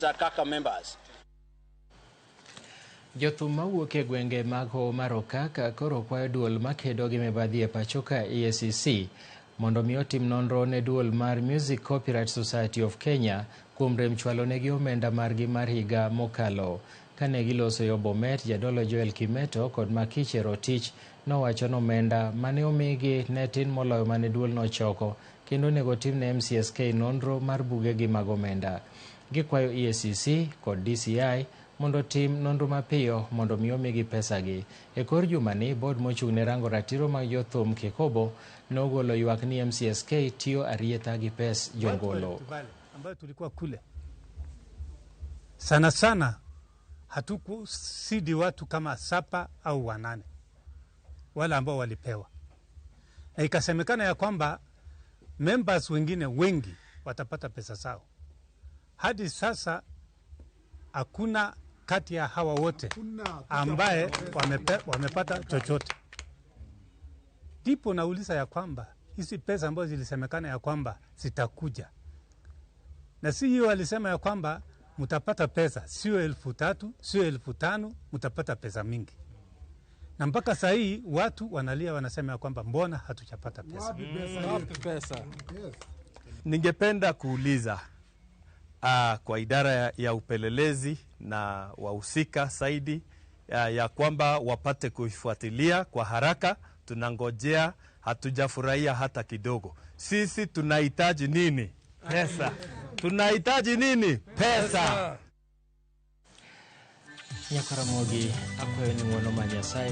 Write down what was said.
Zakaka members. Jothum mawuok e gwenge mag Hoho mar Okak koro kwayo duol makedo gi mibadhi e pacho ka EACC mondo mi otim nonro ne duol mar Music Copyright Society of Kenya kuom rem chwalo negi omenda margi mar higa mokalo. Kane giloso yo Bomet, jadolo Joel Kimeto kod Makiche Rotich nowacho ni omenda mane omigi ne tin moloyo mane duol nochoko kendo nego tim ne MCSK nonro mar bugegi mag omenda. Gikwayo EACC kod DCI mondo tim nonro mapiyo mondo mi omigi pesagi. E kor jumani, bod mochung' ne rango ratiro mag jothum Kikobo nogolo ywak ni MCSK tiyo arietha gi pes jongolo. Ambayo tulikuwa kule sana sana hatukusidi watu kama 7 au 8 wale ambao walipewa, na ikasemekana ya kwamba members wengine wengi watapata pesa zao. Hadi sasa hakuna kati ya hawa wote ambaye wamepata chochote. Ndipo nauliza ya kwamba hizi pesa ambazo zilisemekana ya kwamba zitakuja, na si hiyo walisema ya kwamba mutapata pesa sio 3,000 sio 5,000, mutapata pesa mingi. Na mpaka saa hii watu wanalia wanasema ya kwamba mbona hatujapata pesa. Yes. Ningependa kuuliza kwa idara ya upelelezi na wahusika zaidi ya kwamba wapate kuifuatilia kwa haraka. Tunangojea, hatujafurahia hata kidogo. Sisi tunahitaji nini? Pesa. Tunahitaji nini? Pesa. Nyakaramogi akwayo ni mwono ma Nyasaye